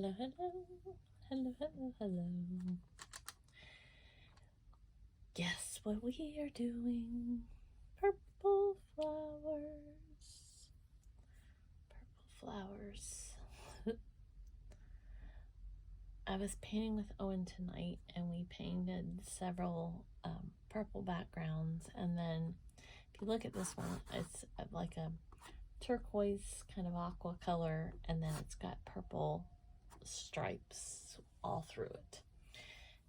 Hello, hello, hello, hello, hello. Guess what we are doing? Purple flowers. Purple flowers. I was painting with Owen tonight, and we painted several purple backgrounds. And then, if you look at this one, it's like a turquoise kind of aqua color, and then it's got purple stripes all through it.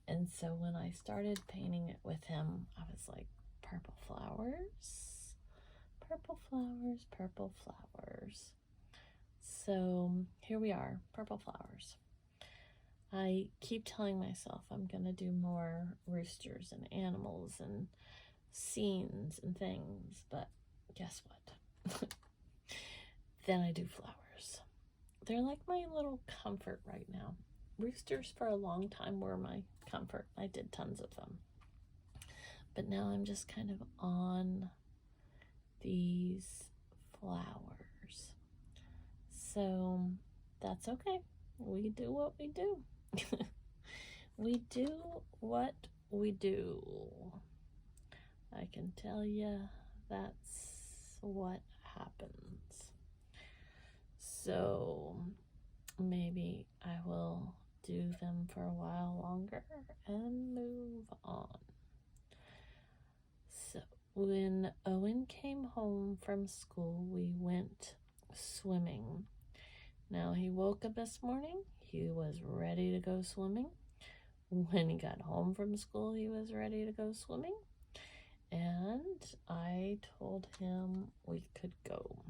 And so when I started painting it with him, I was like, purple flowers, purple flowers, purple flowers. So here we are, purple flowers. I keep telling myself I'm going to do more roosters and animals and scenes and things, but guess what? Then I do flowers. They're like my little comfort right now. Roosters for a long time were my comfort. I did tons of them. But now I'm just kind of on these flowers. So that's okay. We do what we do. We do what we do. I can tell you that's what happens. So maybe I will do them for a while longer and move on. So when Owen came home from school, we went swimming. Now he woke up this morning, he was ready to go swimming. When he got home from school, he was ready to go swimming. And I told him we could go.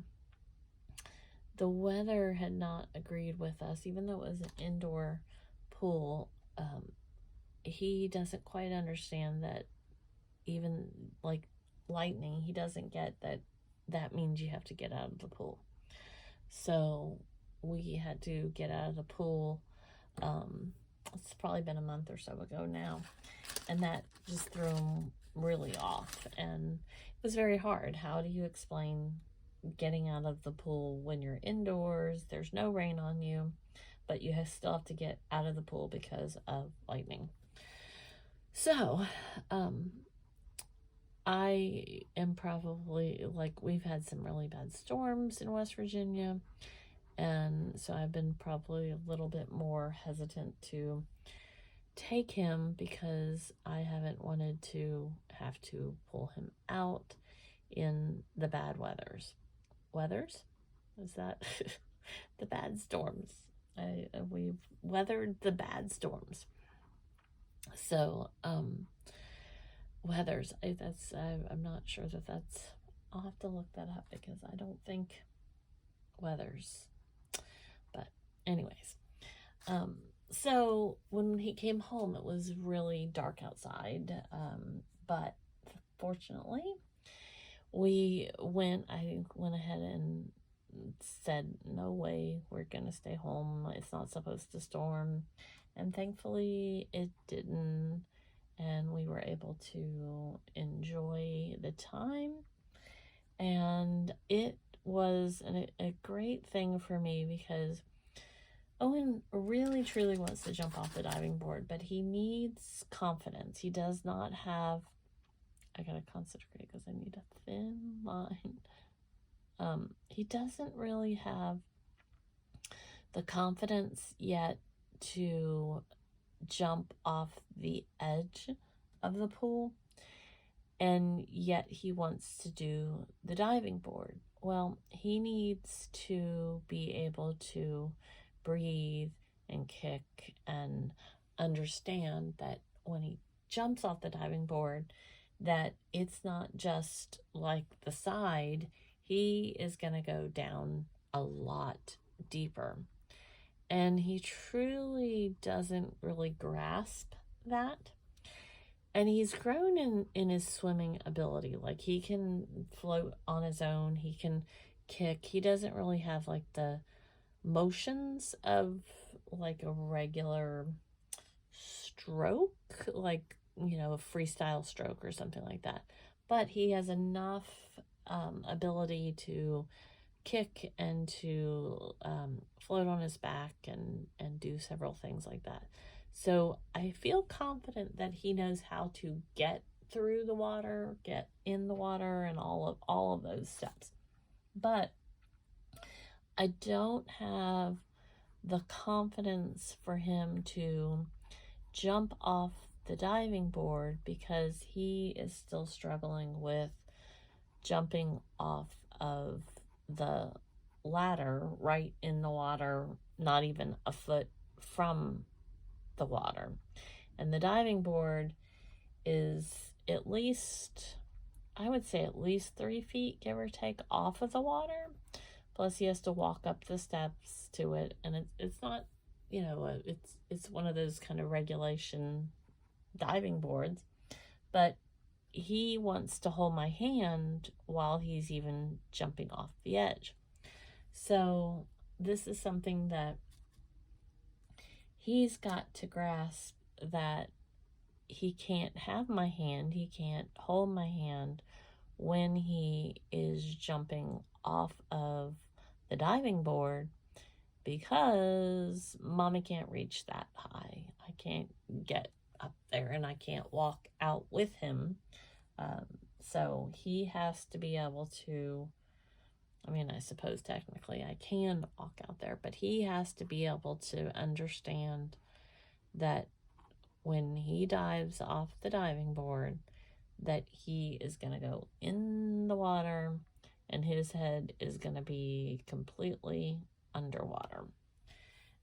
The weather had not agreed with us, even though it was an indoor pool. He doesn't quite understand that even like lightning, he doesn't get that means you have to get out of the pool. So we had to get out of the pool. It's probably been a month or so ago now, and that just threw him really off, and it was very hard. How do you explain getting out of the pool when you're indoors, there's no rain on you, but you still have to get out of the pool because of lightning? So I am probably, like, we've had some really bad storms in West Virginia, and so I've been probably a little bit more hesitant to take him because I haven't wanted to have to pull him out in the bad weathers. Is that the bad storms? We've weathered the bad storms. So weathers, I'm not sure that's, I'll have to look that up because I don't think weathers, but anyways. So when he came home, it was really dark outside, but fortunately I went ahead and said, no way, we're gonna stay home, it's not supposed to storm. And thankfully it didn't, and we were able to enjoy the time. And it was a great thing for me because Owen really truly wants to jump off the diving board, but he needs confidence. He does not have, I gotta concentrate because I need a thin line. He doesn't really have the confidence yet to jump off the edge of the pool, and yet he wants to do the diving board. Well, he needs to be able to breathe and kick and understand that when he jumps off the diving board, that it's not just like the side, he is going to go down a lot deeper. And he truly doesn't really grasp that. And he's grown in his swimming ability. Like, he can float on his own, he can kick. He doesn't really have like the motions of like a regular stroke, like, you know, a freestyle stroke or something like that. But he has enough ability to kick and to float on his back and do several things like that. So I feel confident that he knows how to get through the water, get in the water, and all of those steps. But I don't have the confidence for him to jump off the diving board because he is still struggling with jumping off of the ladder right in the water, not even a foot from the water. And the diving board is at least, I would say at least 3 feet, give or take, off of the water. Plus he has to walk up the steps to it, and it's not, you know, it's one of those kind of regulation diving boards, but he wants to hold my hand while he's even jumping off the edge. So this is something that he's got to grasp, that he can't have my hand, he can't hold my hand when he is jumping off of the diving board, because mommy can't reach that high. I can't get up there, and I can't walk out with him. So he has to be able to, I mean, I suppose technically I can walk out there, but he has to be able to understand that when he dives off the diving board, that he is going to go in the water and his head is going to be completely underwater.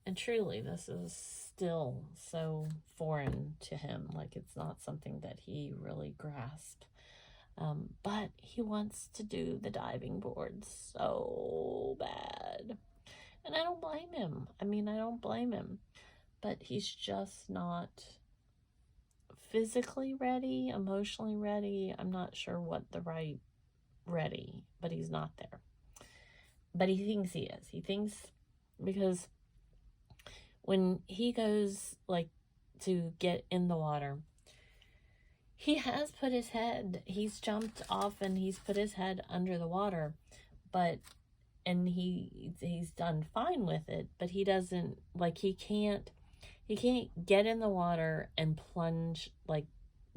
And truly, this is still so foreign to him. Like, it's not something that he really grasped. But he wants to do the diving board so bad. And I don't blame him. I mean, I don't blame him. But he's just not physically ready, emotionally ready. I'm not sure what the right ready, but he's not there. But he thinks he is. He thinks, because when he goes, like, to get in the water, he has put his head, he's jumped off and he's put his head under the water, and he's done fine with it, but he doesn't, like, he can't get in the water and plunge, like,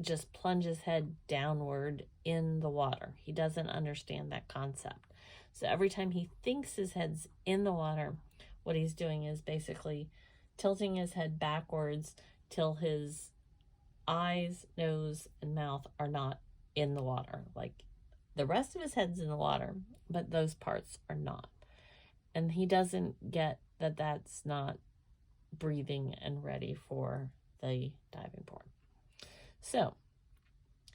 just plunge his head downward in the water. He doesn't understand that concept. So every time he thinks his head's in the water, what he's doing is basically tilting his head backwards till his eyes, nose, and mouth are not in the water. Like, the rest of his head's in the water, but those parts are not. And he doesn't get that that's not breathing and ready for the diving board. So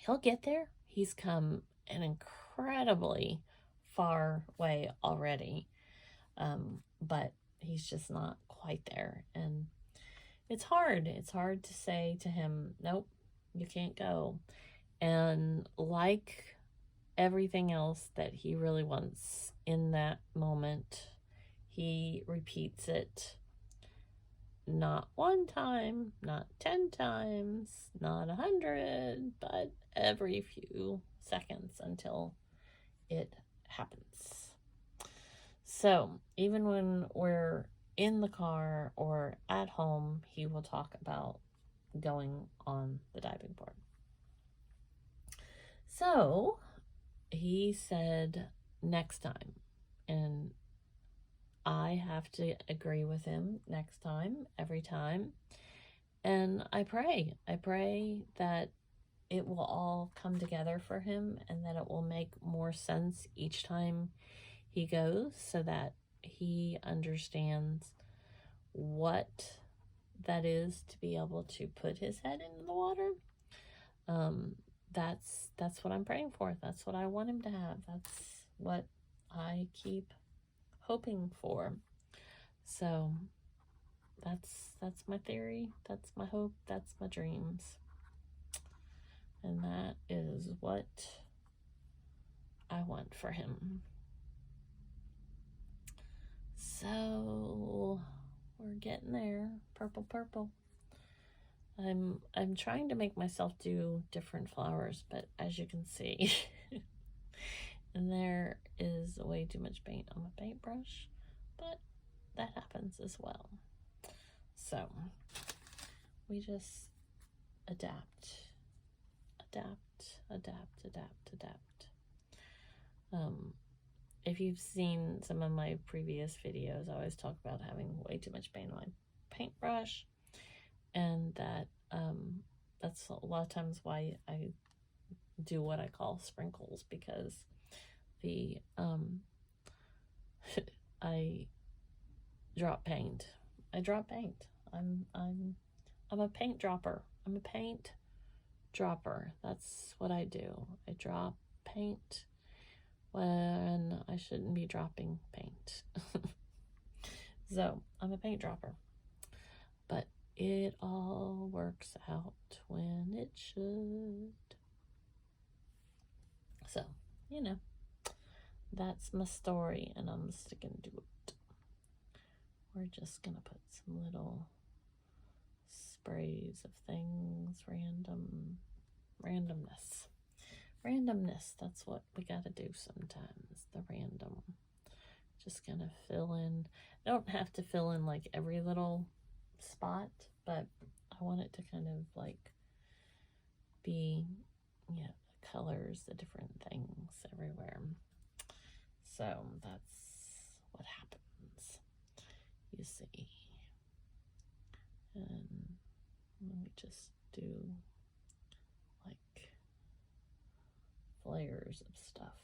he'll get there. He's come an incredibly far way already, but he's just not quite there. And it's hard. It's hard to say to him, nope, you can't go. And like everything else that he really wants in that moment, he repeats it not 1 time, not 10 times, not 100, but every few seconds until it happens. So even when we're in the car or at home, he will talk about going on the diving board. So he said next time, and I have to agree with him next time, every time. And I pray that it will all come together for him and that it will make more sense each time he goes, so that he understands what that is to be able to put his head in the water. That's what I'm praying for. That's what I want him to have. That's what I keep hoping for. So that's my theory. That's my hope. That's my dreams. And that is what I want for him. So we're getting there. Purple. I'm trying to make myself do different flowers, but as you can see, and there is way too much paint on my paintbrush, but that happens as well. So we just adapt. If you've seen some of my previous videos, I always talk about having way too much paint on my paintbrush, and that's a lot of times why I do what I call sprinkles, because the I drop paint. I'm a paint dropper. I'm a paint dropper. That's what I do. I drop paint when I shouldn't be dropping paint. So I'm a paint dropper, but it all works out when it should. So, you know, that's my story, and I'm sticking to it. We're just gonna put some little sprays of things, randomness. That's what we gotta do sometimes, the random. Just gonna fill in. I don't have to fill in like every little spot, but I want it to kind of like be, you know, the colors, the different things everywhere. So that's what happens, you see. And let me just do like flares of stuff.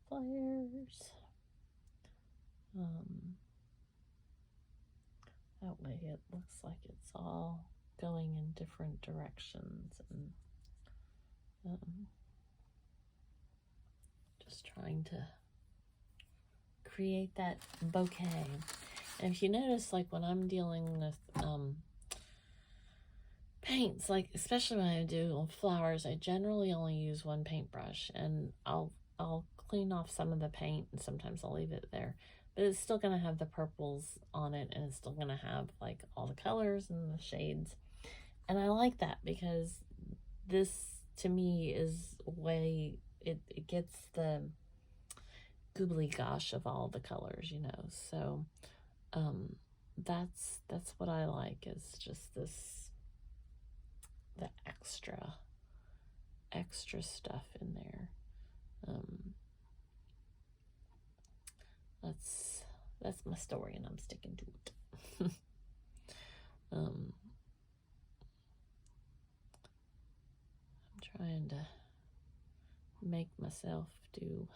Flares. That way it looks like it's all going in different directions, and just trying to create that bouquet. And if you notice, like when I'm dealing with paints, like especially when I do flowers, I generally only use one paintbrush, and I'll clean off some of the paint, and sometimes I'll leave it there, but it's still gonna have the purples on it, and it's still gonna have like all the colors and the shades. And I like that, because this to me is way it gets the googly gosh of all the colors, you know. So that's what I like, is just this, the extra stuff in there. That's my story, and I'm sticking to it. I'm trying to make myself do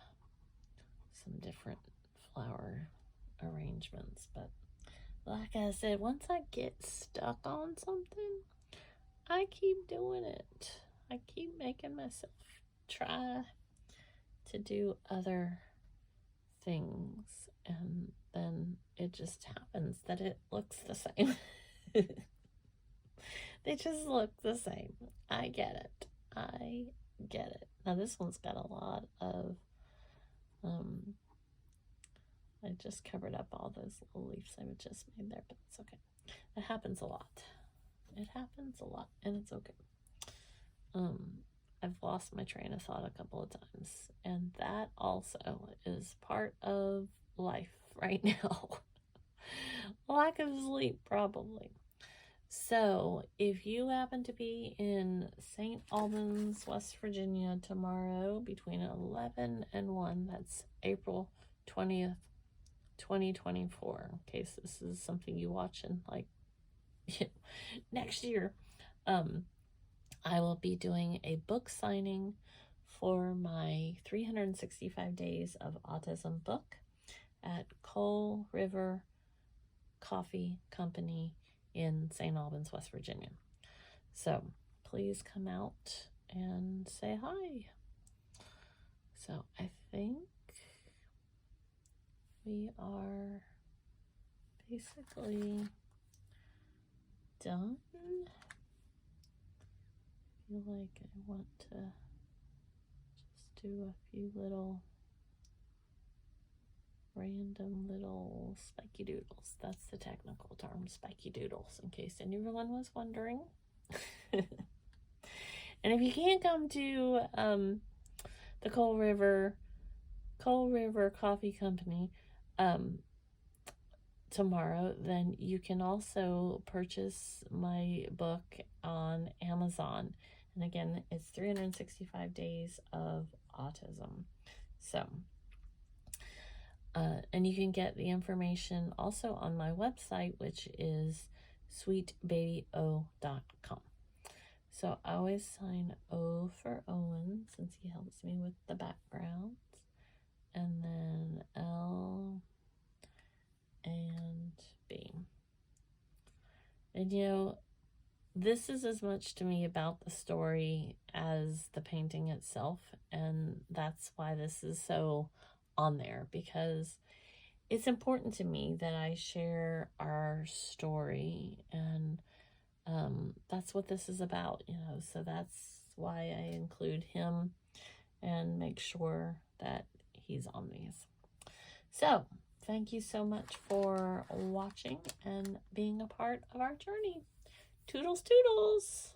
some different flower arrangements, but like I said, once I get stuck on something, I keep doing it. I keep making myself try to do other things, and then it just happens that it looks the same. They just look the same. I get it. Now this one's got a lot of I just covered up all those little leaves I just made there, but it's okay. It happens a lot. It happens a lot, and it's okay. I've lost my train of thought a couple of times, and that also is part of life right now. Lack of sleep, probably. So if you happen to be in St. Albans, West Virginia tomorrow between 11 and 1, that's April 20th, 2024, in case this is something you watch in like next year, I will be doing a book signing for my 365 Days of Autism book at Coal River Coffee Company in St. Albans, West Virginia. So please come out and say hi. So I think we are basically done. I feel like I want to just do a few little random little spiky doodles. That's the technical term, spiky doodles, in case anyone was wondering. And if you can't come to the Coal River Coffee Company tomorrow, then you can also purchase my book on Amazon. And again, it's 365 Days of Autism. So, and you can get the information also on my website, which is sweetbabyo.com. So I always sign O for Owen, since he helps me with the backgrounds. And then L and B. And you know, this is as much to me about the story as the painting itself. And that's why this is so on there, because it's important to me that I share our story, and that's what this is about, you know. So that's why I include him and make sure that he's on these. So thank you so much for watching and being a part of our journey. Toodles, toodles.